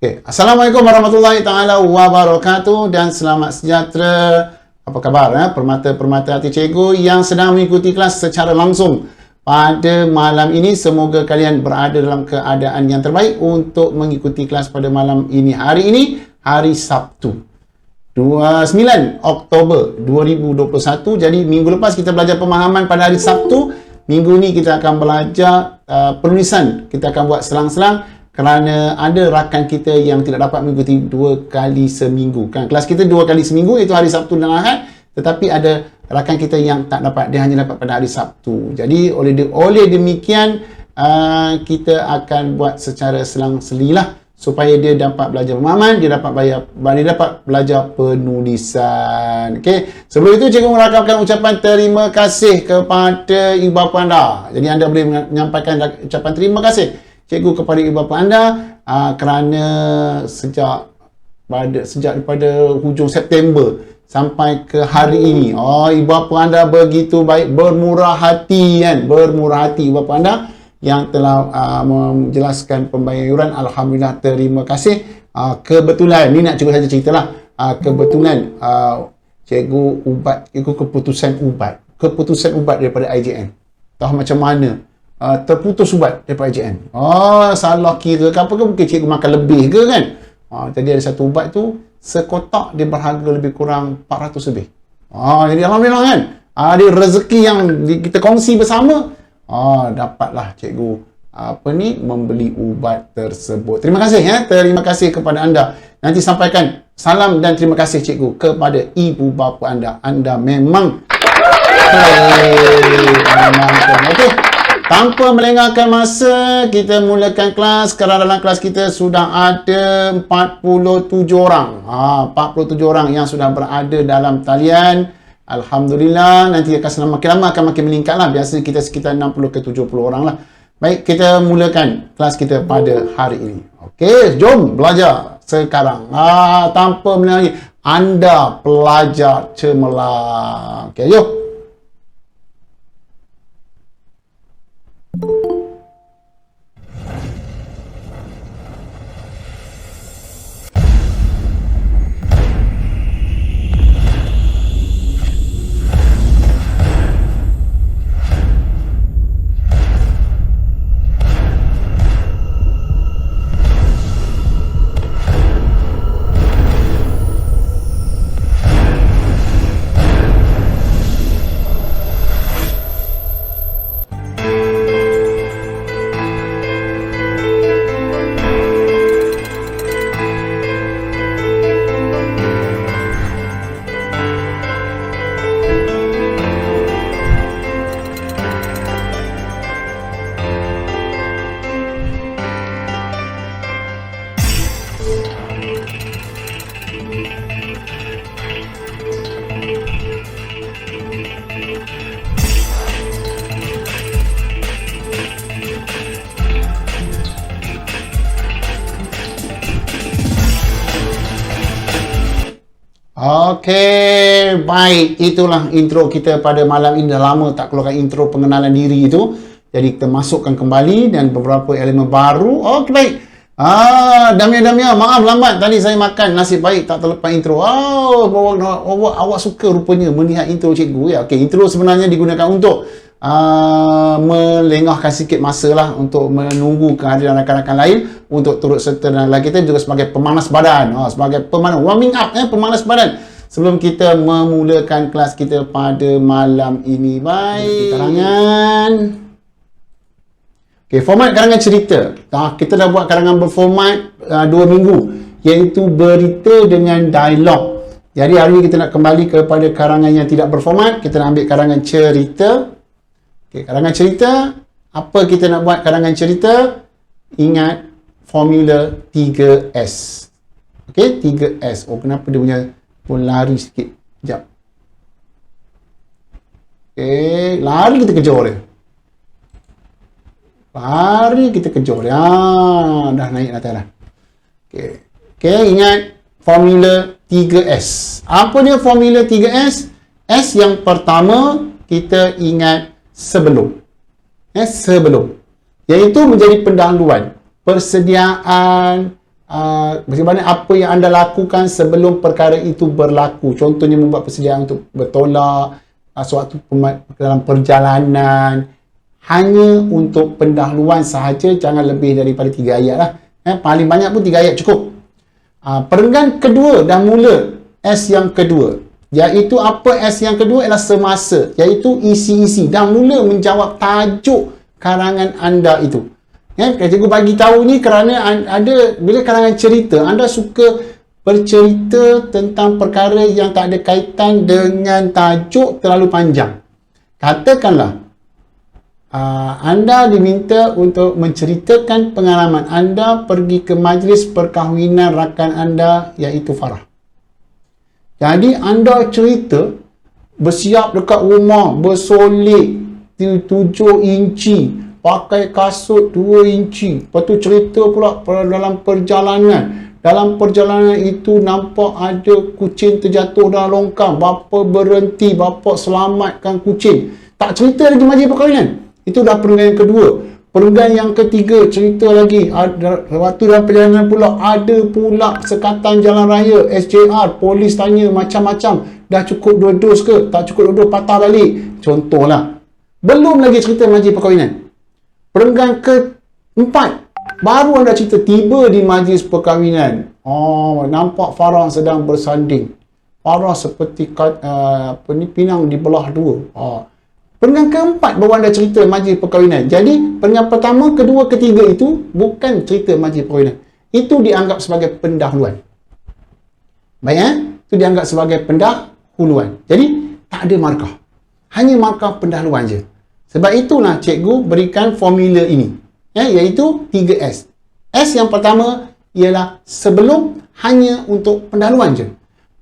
Okay. Assalamualaikum warahmatullahi taala wabarakatuh dan selamat sejahtera. Apa khabar permata-permata hati cikgu yang sedang mengikuti kelas secara langsung pada malam ini? Semoga kalian berada dalam keadaan yang terbaik untuk mengikuti kelas pada malam ini. Hari ini hari Sabtu 29 Oktober 2021. Jadi minggu lepas kita belajar pemahaman pada hari Sabtu. Minggu ni kita akan belajar penulisan. Kita akan buat selang-selang kerana ada rakan kita yang tidak dapat mengikuti 2 kali seminggu. Kan kelas kita 2 kali seminggu, iaitu hari Sabtu dan Ahad. Tetapi ada rakan kita yang tak dapat, dia hanya dapat pada hari Sabtu. Jadi oleh demikian kita akan buat secara selang-selilah supaya dia dapat belajar pemahaman, dia dapat belajar penulisan. Okey. Sebelum itu cikgu merakamkan ucapan terima kasih kepada ibu bapa anda. Jadi anda boleh menyampaikan ucapan terima kasih cikgu kepada ibu bapa anda kerana sejak daripada hujung September sampai ke hari ini, ibu bapa anda begitu baik, bermurah hati kan, bermurah hati ibu bapa anda yang telah menjelaskan pembayaran. Alhamdulillah, terima kasih. Kebetulan ni nak cikgu saja ceritalah, kebetulan cikgu keputusan ubat daripada IJN. Tahu macam mana terputus ubat daripada IJN. Salah kira ke apa ke, mungkin cikgu makan lebih ke kan. Jadi ada satu ubat tu, sekotak dia berharga lebih kurang 400 lebih. Jadi alhamdulillah kan. Dia rezeki yang kita kongsi bersama. Dapatlah cikgu membeli ubat tersebut. Terima kasih terima kasih kepada anda. Nanti sampaikan salam dan terima kasih cikgu kepada ibu bapa anda. Anda memang okey. Tanpa melengahkan masa, kita mulakan kelas. Kerana dalam kelas kita sudah ada 47 orang. 47 orang yang sudah berada dalam talian. Alhamdulillah, nanti akan makin lama akan makin meningkat lah. Biasanya kita sekitar 60 ke 70 orang lah. Baik, kita mulakan kelas kita pada hari ini. Okey, jom belajar sekarang. Tanpa melengah lagi, anda pelajar cemerlang. Okey, jom. Okey, baik. Itulah intro kita pada malam ini. Dah lama tak keluarkan intro pengenalan diri itu. Jadi kita masukkan kembali dan beberapa elemen baru. Okey, baik. Damia, maaf lambat. Tadi saya makan nasi baik tak terlepas intro. Awak suka rupanya melihat intro cikgu ya. Okey, intro sebenarnya digunakan untuk melengahkan sikit masa lah, untuk menunggu kehadiran rakan-rakan lain untuk turut serta dalam kelas kita, juga sebagai pemanas badan, sebagai warming up, pemanas badan sebelum kita memulakan kelas kita pada malam ini. Baik, karangan. Okey, format karangan cerita. Kita dah buat karangan berformat 2 minggu, iaitu berita dengan dialog. Jadi hari ini kita nak kembali kepada karangan yang tidak berformat. Kita nak ambil karangan cerita. Okay, karangan cerita, apa kita nak buat karangan cerita? Ingat formula 3S. Okey, 3S. Kenapa dia punya pun lari sikit? Sekejap. Okey, lari kita kejar dia. Lari kita kejar dia. Dah naik atas dah. Okey, ingat formula 3S. Apa dia formula 3S? S yang pertama, kita ingat sebelum. Sebelum. Iaitu menjadi pendahuluan. Persediaan bagaimana apa yang anda lakukan sebelum perkara itu berlaku. Contohnya membuat persediaan untuk bertolak, suatu dalam perjalanan, hanya untuk pendahuluan sahaja, jangan lebih daripada 3 ayat lah. Paling banyak pun 3 ayat cukup. Perenggan kedua dah mula, S yang kedua. Iaitu apa S yang kedua ialah semasa. Iaitu isi-isi. Dah mula menjawab tajuk karangan anda itu. Cikgu bagi tahu ni kerana ada, bila karangan cerita, anda suka bercerita tentang perkara yang tak ada kaitan dengan tajuk terlalu panjang. Katakanlah, anda diminta untuk menceritakan pengalaman anda pergi ke majlis perkahwinan rakan anda iaitu Farah. Jadi anda cerita bersiap dekat rumah, bersolek 7 inci, pakai kasut 2 inci. Lepas tu cerita pula dalam perjalanan. Dalam perjalanan itu nampak ada kucing terjatuh dalam longkang. Bapa berhenti, bapa selamatkan kucing. Tak cerita lagi majlis perkahwinan. Itu dah perenggan yang kedua. Perenggan yang ketiga, cerita lagi. Waktu dalam perjalanan pula, ada pula sekatan jalan raya, SJR, polis tanya macam-macam. Dah cukup 2 dos ke? Tak cukup 2 dos, patah balik. Contohlah. Belum lagi cerita majlis perkahwinan. Perenggan keempat, baru anda cerita tiba di majlis perkahwinan. Nampak Farah sedang bersanding. Farah seperti pinang dibelah 2. Perenggan keempat baru anda cerita majlis perkahwinan. Jadi, perenggan pertama, kedua, ketiga itu bukan cerita majlis perkahwinan. Itu dianggap sebagai pendahuluan. Baik, itu dianggap sebagai pendahuluan. Jadi, tak ada markah. Hanya markah pendahuluan je. Sebab itulah cikgu berikan formula ini. Iaitu 3S. S yang pertama ialah sebelum, hanya untuk pendahuluan je.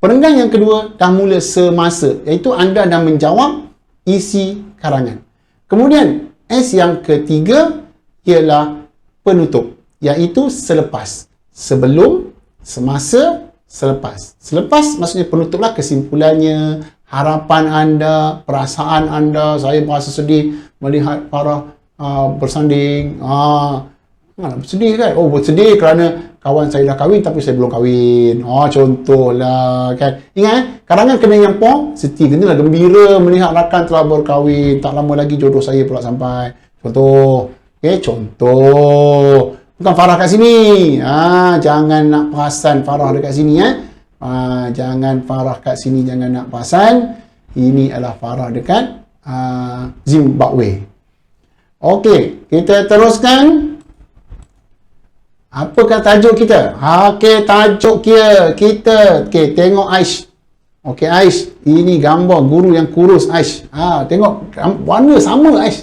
Perenggan yang kedua dah mula semasa. Iaitu anda dah menjawab isi karangan. Kemudian S yang ketiga ialah penutup, iaitu selepas. Sebelum, semasa, selepas. Selepas maksudnya penutuplah, kesimpulannya, harapan anda, perasaan anda. Saya berasa sedih melihat Farah bersanding. Sedih kan? Bersedih kerana kawan saya dah kahwin tapi saya belum kahwin. Contohlah kan. Ingat, karangan kena yang positif. Kenalah gembira melihat rakan telah berkahwin. Tak lama lagi jodoh saya pula sampai. Contoh. Contoh. Bukan Farah kat sini. Jangan nak perasan Farah dekat sini. Jangan Farah kat sini, jangan nak perasan. Ini adalah Farah dekat Zimbabwe. Okey, kita teruskan. Apakah tajuk kita? Okey, tajuk kita. Tengok Aish. Okey, Aish. Ini gambar guru yang kurus, Aish. Tengok warna sama, Aish.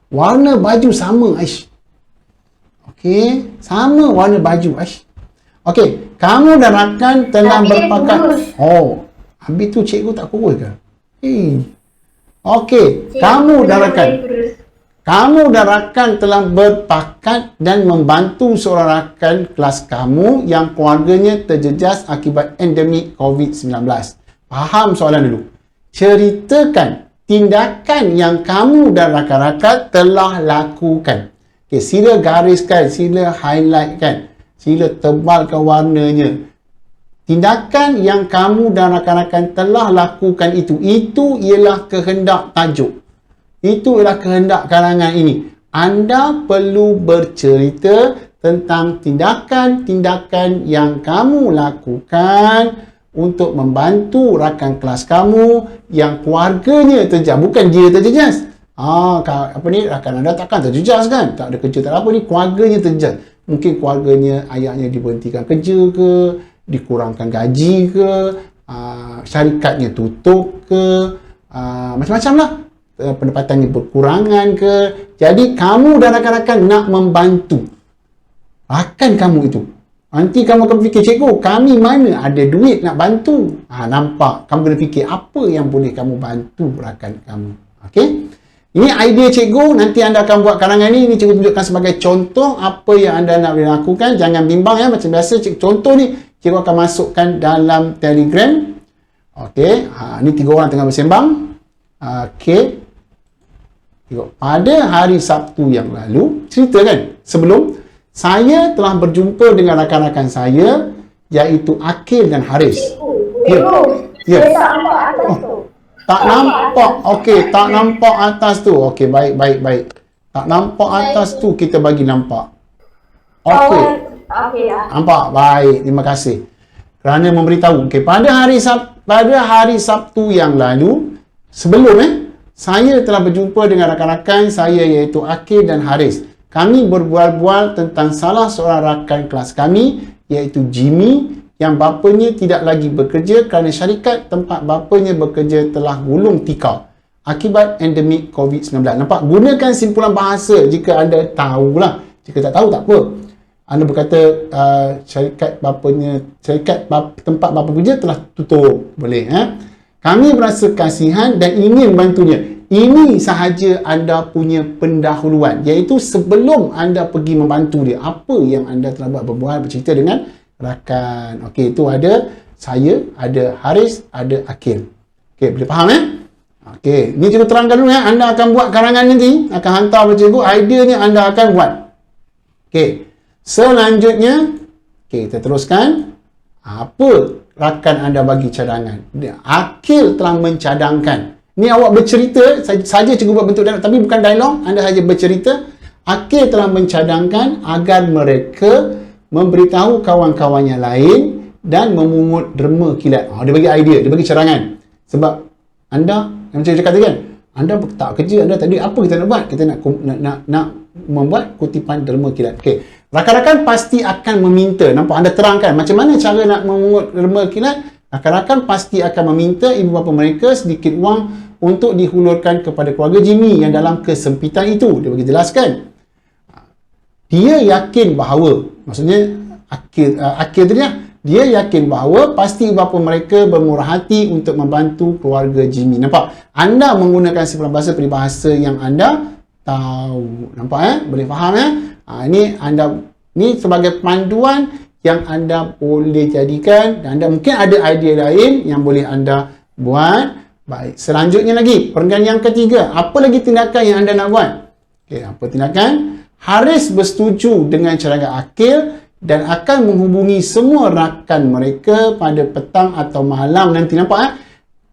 Warna baju sama, Aish. Okey, sama warna baju, Aish. Okey, kamu dan rakan telah berpakat. Habis tu cikgu tak kurus ke? Okey, kamu dan rakan telah berpakat dan membantu seorang rakan kelas kamu yang keluarganya terjejas akibat endemik COVID-19. Faham soalan dulu. Ceritakan tindakan yang kamu dan rakan-rakan telah lakukan. Okey, sila gariskan, sila highlightkan, sila tebalkan warnanya. Tindakan yang kamu dan rakan-rakan telah lakukan itu ialah kehendak tajuk. Itu ialah kehendak karangan ini. Anda perlu bercerita tentang tindakan-tindakan yang kamu lakukan untuk membantu rakan kelas kamu yang keluarganya terjejas. Bukan dia terjejas. Rakan anda takkan terjejas kan? Tak ada kerja, tak ada apa ni, keluarganya terjejas. Mungkin keluarganya, ayahnya diberhentikan kerja ke, dikurangkan gaji ke, syarikatnya tutup ke, macam-macam lah. Pendapatannya berkurangan ke. Jadi kamu dan rakan-rakan nak membantu rakan kamu itu. Nanti kamu akan fikir, cikgu, kami mana ada duit nak bantu. Nampak? Kamu kena fikir apa yang boleh kamu bantu rakan kamu. Okey? Ini idea cikgu. Nanti anda akan buat karangan ni. Ini cikgu tunjukkan sebagai contoh apa yang anda nak lakukan. Jangan bimbang ya. Macam biasa, contoh ni cikgu akan masukkan dalam Telegram. Okey. Ni 3 orang tengah bersembang. Okey. Pada hari Sabtu yang lalu, cerita kan? Saya telah berjumpa dengan rakan-rakan saya, iaitu Akil dan Haris. Ya. Ya. Tak nampak. Okey, tak nampak atas tu. Okey, baik. Tak nampak atas tu, kita bagi nampak. Okey. Nampak? Baik, terima kasih kerana memberitahu. Okey, pada hari Sabtu yang lalu, sebelum saya telah berjumpa dengan rakan-rakan saya iaitu Akil dan Haris. Kami berbual-bual tentang salah seorang rakan kelas kami iaitu Jimmy yang bapanya tidak lagi bekerja kerana syarikat tempat bapanya bekerja telah gulung tikar akibat endemik COVID-19. Nampak? Gunakan simpulan bahasa jika anda tahulah. Jika tak tahu, tak apa. Anda berkata tempat bapa bekerja telah tutup. Boleh. Kami berasa kasihan dan ingin membantunya. Ini sahaja anda punya pendahuluan. Iaitu sebelum anda pergi membantu dia. Apa yang anda telah buat, bercerita dengan rakan. Okey, itu ada saya, ada Haris, ada Akil. Okey, boleh faham Okey, ni cikgu terangkan dulu anda akan buat karangan nanti, akan hantar kepada cikgu, ideanya anda akan buat. Okey. Selanjutnya, kita teruskan. Apa rakan anda bagi cadangan? Akil telah mencadangkan. Ni awak bercerita, saja cikgu buat bentuk dialog, tapi bukan dialog, anda saja bercerita. Akil telah mencadangkan agar mereka memberitahu kawan-kawannya lain dan memungut derma kilat. Dia bagi idea, dia bagi cadangan. Sebab anda, macam saya kata kan, anda tak kerja, anda tadi apa kita nak buat? Kita nak membuat kutipan derma kilat. Okey. Rakan-rakan pasti akan meminta, nampak anda terangkan macam mana cara nak memungut derma kilat. Rakan-rakan pasti akan meminta ibu bapa mereka sedikit wang untuk dihulurkan kepada keluarga Jimmy yang dalam kesempitan itu. Dia bagi jelaskan. Dia yakin bahawa, maksudnya Akil tadi dia yakin bahawa pasti ibu bapa mereka bermurah hati untuk membantu keluarga Jimmy. Nampak? Anda menggunakan simpulan bahasa peribahasa yang anda tahu. Nampak Boleh faham Ini sebagai panduan yang anda boleh jadikan dan anda mungkin ada idea lain yang boleh anda buat. Baik, selanjutnya lagi, perenggan yang ketiga. Apa lagi tindakan yang anda nak buat? Okey, apa tindakan? Haris bersetuju dengan cadangan Akil dan akan menghubungi semua rakan mereka pada petang atau malam nanti. Nampak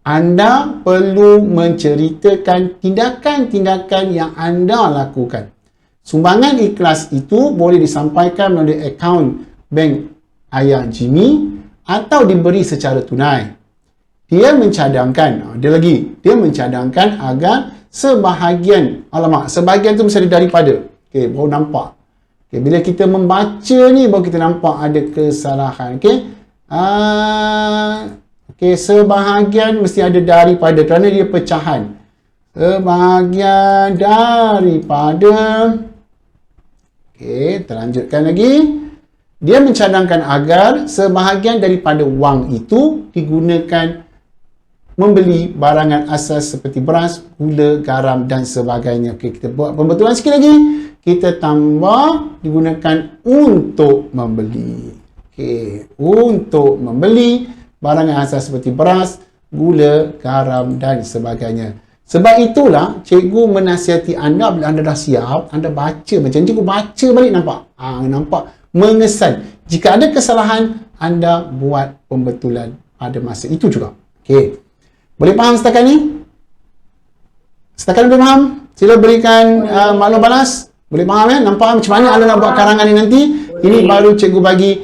Anda perlu menceritakan tindakan-tindakan yang anda lakukan. Sumbangan ikhlas itu boleh disampaikan melalui akaun bank ayah Jimmy atau diberi secara tunai. Dia mencadangkan agar sebahagian tu mesti ada daripada. Okey, baru nampak. Okey, bila kita membaca ni baru kita nampak ada kesalahan. Okey. Okey, sebahagian mesti ada daripada kerana dia pecahan. Sebahagian daripada. Okey, terlanjutkan lagi. Dia mencadangkan agar sebahagian daripada wang itu digunakan membeli barangan asas seperti beras, gula, garam dan sebagainya. Okey, kita buat pembetulan sikit lagi. Kita tambah digunakan untuk membeli. Okey, untuk membeli barangan asas seperti beras, gula, garam dan sebagainya. Sebab itulah cikgu menasihati anda bila anda dah siap, anda baca macam cikgu baca balik, nampak? Nampak mengesan. Jika ada kesalahan, anda buat pembetulan pada masa itu juga. Okey. Boleh faham setakat ni? Setakat boleh faham? Sila berikan maklum balas. Boleh faham Nampak macam mana anda nak buat karangan ni nanti? Ini baru cikgu bagi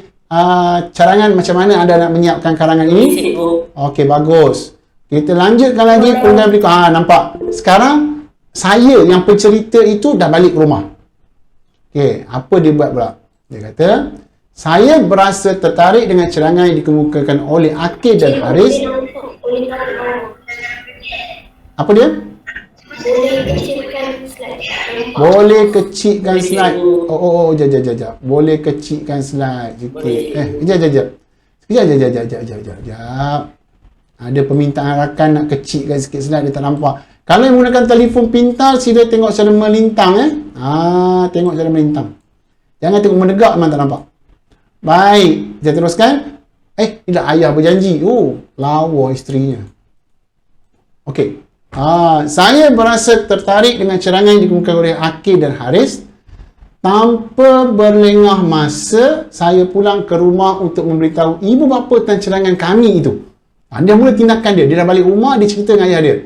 cadangan macam mana anda nak menyiapkan karangan ini. Okey, bagus. Kita lanjutkan lagi perenggan berikut. Nampak? Sekarang saya yang pencerita itu dah balik ke rumah. Okey, apa dia buat pula? Dia kata, saya berasa tertarik dengan cadangan yang dikemukakan oleh Akil dan Haris. Apa dia? Boleh kecilkan slide. Jap. Boleh kecilkan slide. Okey. Jap. Ada permintaan rakan nak kecilkan sikit slide, dia tak nampak. Kalau yang menggunakan telefon pintar, sila tengok secara melintang tengok secara melintang. Jangan tengok menegak memang tak nampak. Baik, kita teruskan. Ni dah ayah berjanji. Lawa isterinya. Okey. Saya berasa tertarik dengan cadangan yang dikemukakan oleh Akil dan Haris. Tanpa berlengah masa, saya pulang ke rumah untuk memberitahu ibu bapa tentang cerangan kami itu. Dia mula tindakan dia. Dia dah balik rumah, dia cerita dengan ayah dia.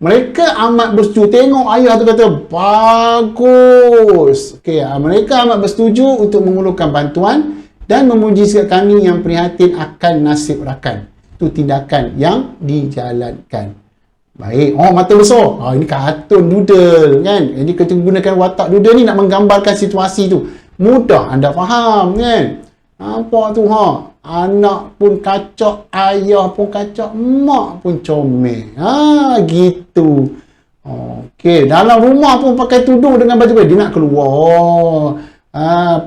Mereka amat bersetuju. Tengok ayah tu kata, bagus. Okey, mereka amat bersetuju untuk mengulurkan bantuan dan memuji sikap kami yang prihatin akan nasib rakan. Itu tindakan yang dijalankan. Baik. Oh, mata besar. Ini kartun doodle kan. Jadi kita gunakan watak doodle ni nak menggambarkan situasi tu. Mudah anda faham kan. Apa tu anak pun kacak, ayah pun kacak, mak pun comel. Gitu. Okey, dalam rumah pun pakai tudung dengan baju dia nak keluar.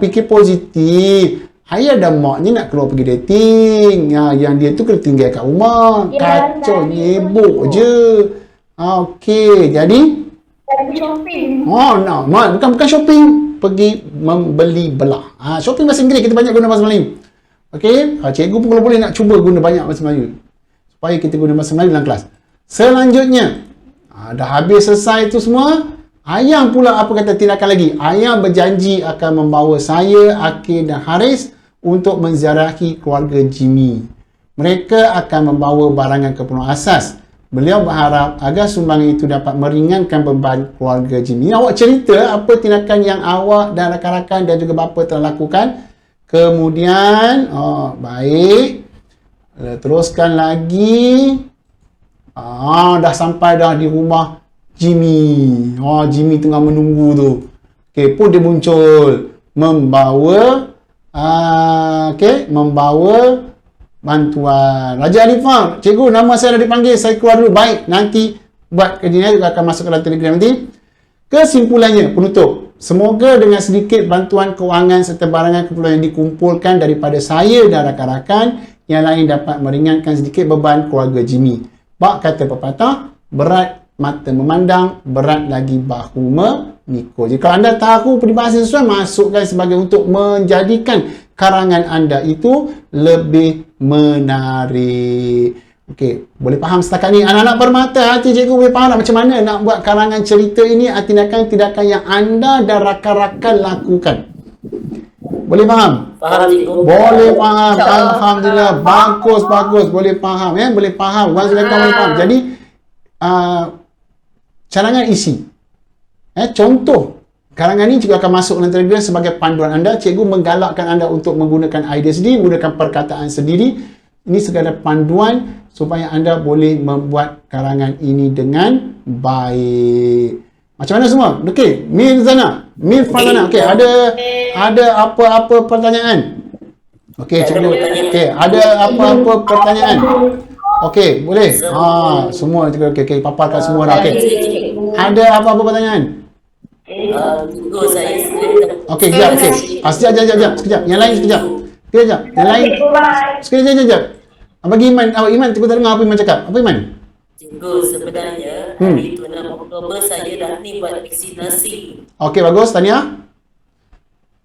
Fikir positif. Ayah dan maknya nak keluar pergi dating. Yang dia tu kena tinggal kat rumah. Kacau, nyebuk je. Okey, jadi shopping. bukan shopping. Pergi membeli belah. Shopping bahasa Inggeris kita banyak guna bahasa Melayu. Okey, cikgu pun kalau boleh nak cuba guna banyak bahasa Melayu. Supaya kita guna bahasa Melayu dalam kelas. Selanjutnya, dah habis selesai tu semua. Ayah pula apa kata tindakan lagi. Ayah berjanji akan membawa saya, Akil dan Haris untuk menziarahi keluarga Jimmy. Mereka akan membawa barangan keperluan asas. Beliau berharap agar sumbangan itu dapat meringankan beban keluarga Jimmy. Awak cerita apa tindakan yang awak dan rakan-rakan dan juga bapa telah lakukan. Kemudian, baik. Teruskan lagi. Dah sampai dah di rumah Jimmy. Jimmy tengah menunggu tu. Okey, pun dia muncul membawa membawa bantuan. Raja Arifah, cikgu nama saya dah dipanggil, saya keluar dulu. Baik, nanti buat kerja ni akan masuk ke dalam Telegram nanti. Kesimpulannya, penutup. Semoga dengan sedikit bantuan kewangan serta barangan keperluan yang dikumpulkan daripada saya dan rakan-rakan yang lain dapat meringankan sedikit beban keluarga Jimmy. Bak kata pepatah, berat mata memandang, berat lagi bahu memikul. Jadi kalau anda tahu peribahasa sesuai, masukkan sebagai untuk menjadikan karangan anda itu lebih menarik. Okey, boleh faham setakat ni anak-anak permata hati cikgu boleh faham macam mana nak buat karangan cerita ini, tindakan-tindakan yang anda dan rakan-rakan lakukan. Boleh faham? Faham cikgu. Boleh faham. Alhamdulillah. Bagus. Boleh faham. Boleh faham. Boleh faham. Jadi, carangan isi. Contoh. Karangan ini juga akan masuk dalam Telegram sebagai panduan anda. Cikgu menggalakkan anda untuk menggunakan idea sendiri, menggunakan perkataan sendiri. Ini sekadar panduan supaya anda boleh membuat karangan ini dengan baik. Macam mana semua? Okey, Mirzana. Okey, ada apa-apa pertanyaan? Okey, cikgu. Okey, ada apa-apa pertanyaan? Okey, boleh. Semua cikgu. Okey, paparkan semua dah. Okey. Ada apa-apa pertanyaan? Cikgu saya Okey, sekejap. Okey. Sekejap. Yang lain sekejap. Yang lain. Sekejap. Bagi Iman, cikgu tak dengar apa Iman cakap. Apa Iman? Cikgu sebenarnya hari itu 6 Oktober saya dah ni buat vaksinasi. Okey, bagus. Tahniah.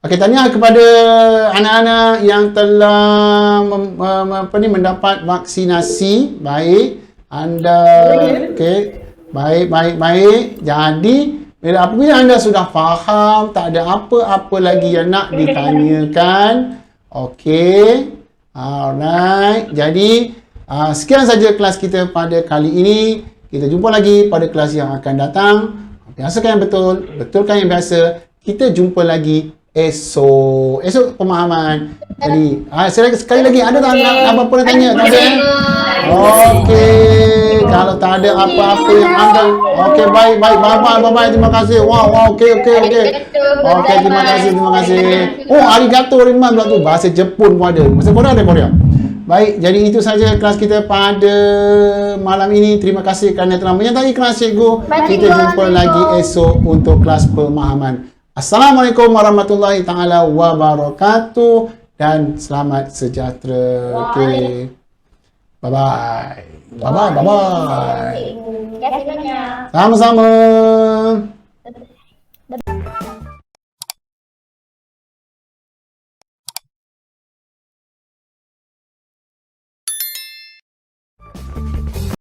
Okey, tahniah kepada anak-anak yang telah mendapat vaksinasi. Baik. Anda okey. Baik. Jadi apabila anda sudah faham, tak ada apa-apa lagi yang nak ditanyakan. Okey. Alright. Jadi sekian saja kelas kita pada kali ini. Kita jumpa lagi pada kelas yang akan datang. Biasakan yang betul, betulkan yang biasa. Kita jumpa lagi esok pemahaman. Jadi sekali lagi ada tak apa-apa nak tanya? Tak ada? Okey. Kalau tak ada apa-apa yang anda, okey, baik. Bye. Terima kasih. Wow. Okey. Okey, terima kasih. Oh, arigato rimman pula tu. Bahasa Jepun pun ada. Bahasa Korea ada Korea. Baik, jadi itu saja kelas kita pada malam ini. Terima kasih kerana telah menyertai kelas cikgu. Kita jumpa lagi esok untuk kelas pemahaman. Assalamualaikum warahmatullahi taala wabarakatuh dan selamat sejahtera. Okey. Bye-bye. Terima kasih banyak. Sama-sama.